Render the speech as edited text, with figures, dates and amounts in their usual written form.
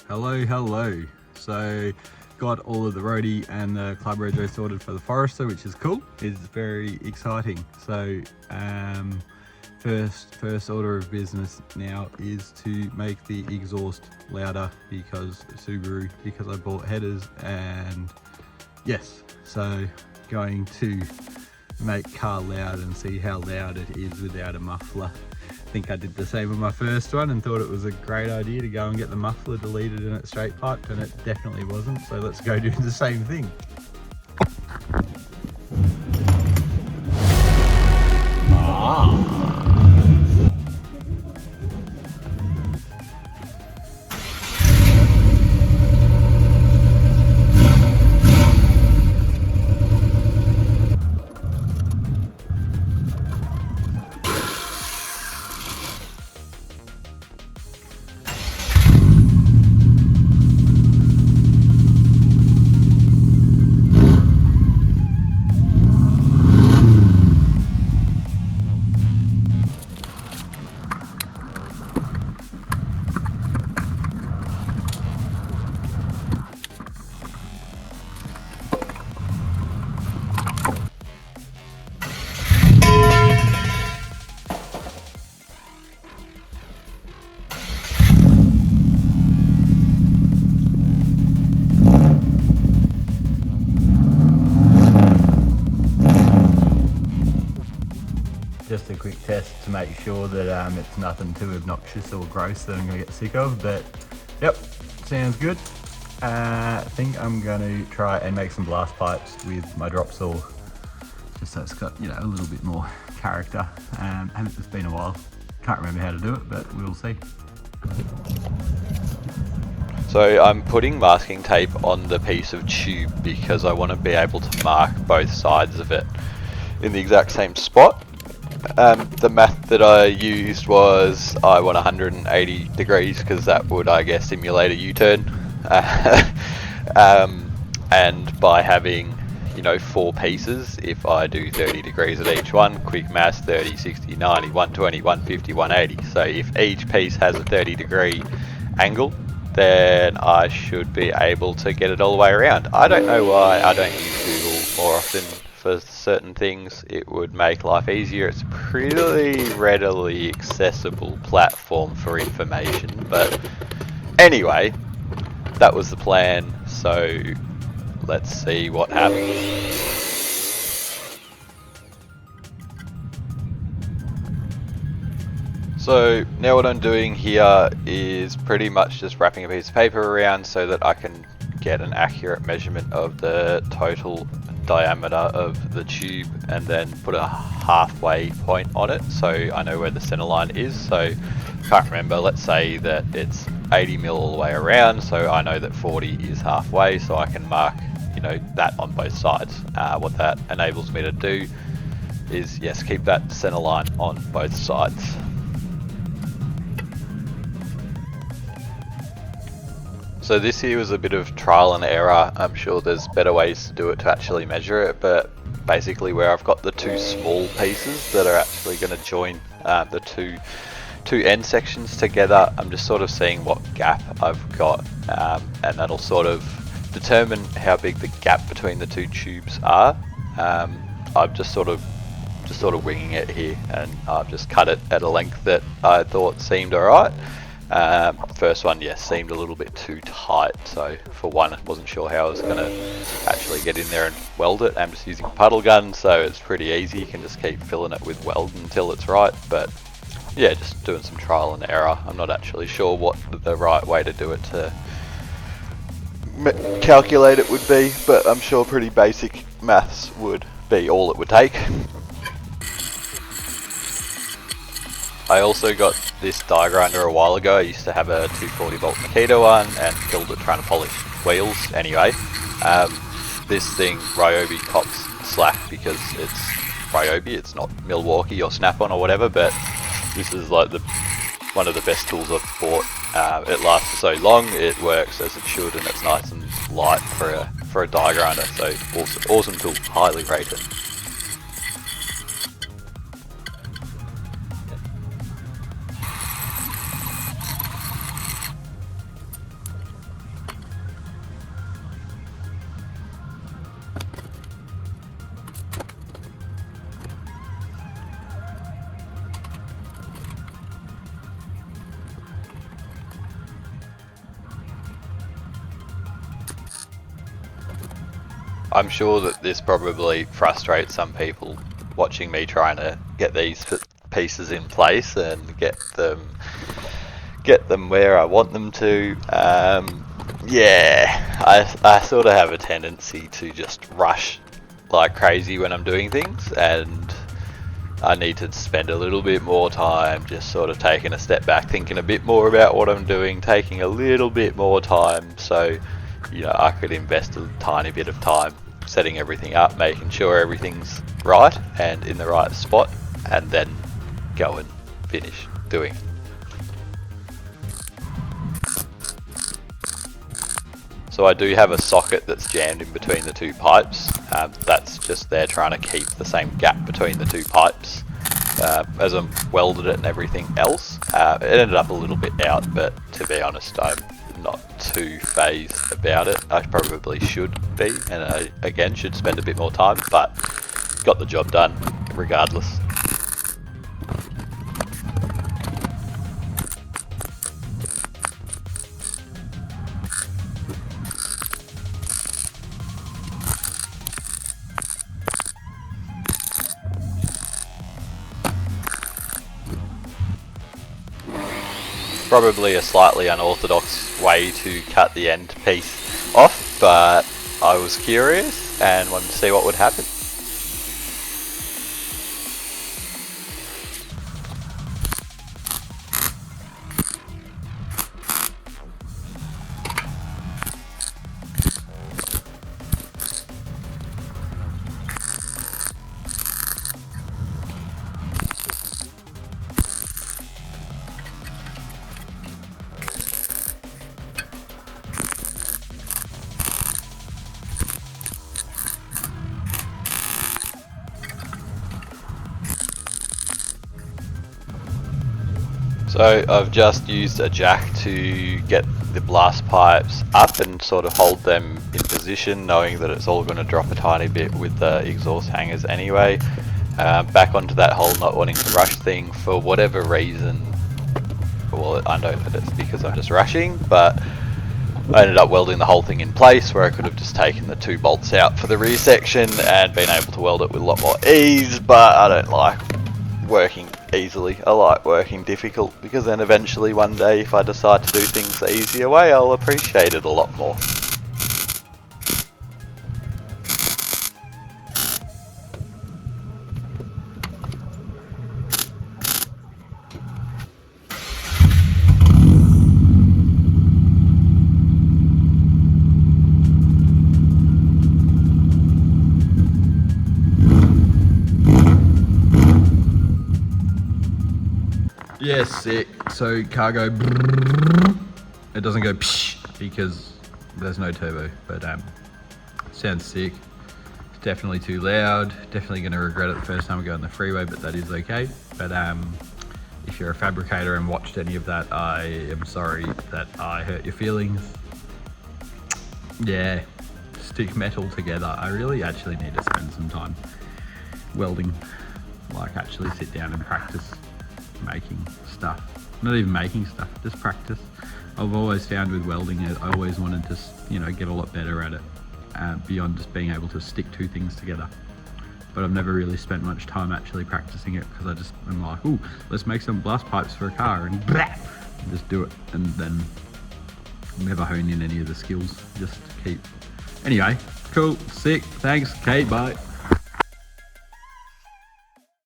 Hello. So got all of the roadie and the club rego sorted for the Forester, which is cool. It's very exciting. So first order of business now is to make the exhaust louder because I bought headers, and yes, so going to make car loud and see how loud it is without a muffler. I think I did the same with my first one and thought it was a great idea to go and get the muffler deleted and it straight piped, and it definitely wasn't. So let's go do the same thing. Just a quick test to make sure that it's nothing too obnoxious or gross that I'm going to get sick of, but yep, sounds good. I think I'm going to try and make some blast pipes with my drop saw, just so it's got, a little bit more character. It's been a while, can't remember how to do it, but we'll see. So I'm putting masking tape on the piece of tube because I want to be able to mark both sides of it in the exact same spot. The math that I used was I want 180 degrees because that would, I guess, simulate a U-turn. And by having, 4 pieces, if I do 30 degrees at each one, quick maths, 30, 60, 90, 120, 150, 180. So if each piece has a 30 degree angle, then I should be able to get it all the way around. I don't know why I don't use Google more often for certain things. It would make life easier. It's a pretty readily accessible platform for information, but anyway, that was the plan, so let's see what happens. So now what I'm doing here is pretty much just wrapping a piece of paper around so that I can get an accurate measurement of the total diameter of the tube, and then put a halfway point on it so I know where the center line is. So can't remember, let's say that it's 80 mil all the way around, so I know that 40 is halfway, so I can mark that on both sides. What that enables me to do is, yes, keep that center line on both sides. So this here was a bit of trial and error. I'm sure there's better ways to do it to actually measure it, but basically where I've got the 2 small pieces that are actually going to join the two end sections together, I'm just sort of seeing what gap I've got, and that'll sort of determine how big the gap between the 2 tubes are. I'm just sort of winging it here, and I've just cut it at a length that I thought seemed alright. First one, yes, seemed a little bit too tight, so for one, I wasn't sure how I was going to actually get in there and weld it. I'm just using a puddle gun, so it's pretty easy. You can just keep filling it with weld until it's right, but yeah, just doing some trial and error. I'm not actually sure what the right way to do it to calculate it would be, but I'm sure pretty basic maths would be all it would take. I also got this die grinder a while ago. I used to have a 240 volt Makita one and killed it trying to polish wheels. Anyway, this thing, Ryobi, cops slack because it's Ryobi, it's not Milwaukee or Snap-on or whatever, but this is like one of the best tools I've bought. It lasts for so long, it works as it should, and it's nice and light for a die grinder, so awesome tool, highly rated. I'm sure that this probably frustrates some people watching me trying to get these pieces in place and get them where I want them to. Yeah, I sort of have a tendency to just rush like crazy when I'm doing things, and I need to spend a little bit more time just sort of taking a step back, thinking a bit more about what I'm doing, taking a little bit more time, so you know I could invest a tiny bit of time setting everything up, making sure everything's right and in the right spot, and then go and finish doing it. So I do have a socket that's jammed in between the two pipes. That's just there trying to keep the same gap between the two pipes as I welded it and everything else. It ended up a little bit out, but to be honest, I'm not too phased about it. I probably should be, and I again should spend a bit more time, but got the job done regardless. Probably a slightly unorthodox way to cut the end piece off, but I was curious and wanted to see what would happen. So I've just used a jack to get the blast pipes up and sort of hold them in position, knowing that it's all going to drop a tiny bit with the exhaust hangers anyway. Back onto that whole not wanting to rush thing for whatever reason. Well, I know that it's because I'm just rushing, but I ended up welding the whole thing in place where I could have just taken the 2 bolts out for the rear section and been able to weld it with a lot more ease, but I don't like working easily. I like working difficult, because then eventually one day if I decide to do things the easier way, I'll appreciate it a lot more. Yes, sick. So cargo, it doesn't go psh because there's no turbo, but sounds sick. It's definitely too loud. Definitely going to regret it the first time I go on the freeway, but that is okay. But if you're a fabricator and watched any of that, I am sorry that I hurt your feelings. Yeah, stick metal together. I really actually need to spend some time welding, like actually sit down and practice making stuff. Not even making stuff, just practice. I've always found with welding, I always wanted to, you know, get a lot better at it, beyond just being able to stick 2 things together. But I've never really spent much time actually practicing it, because I'm like, ooh, let's make some blast pipes for a car, and just do it, and then never hone in any of the skills, just keep. Anyway, cool, sick, thanks, Kate, bye.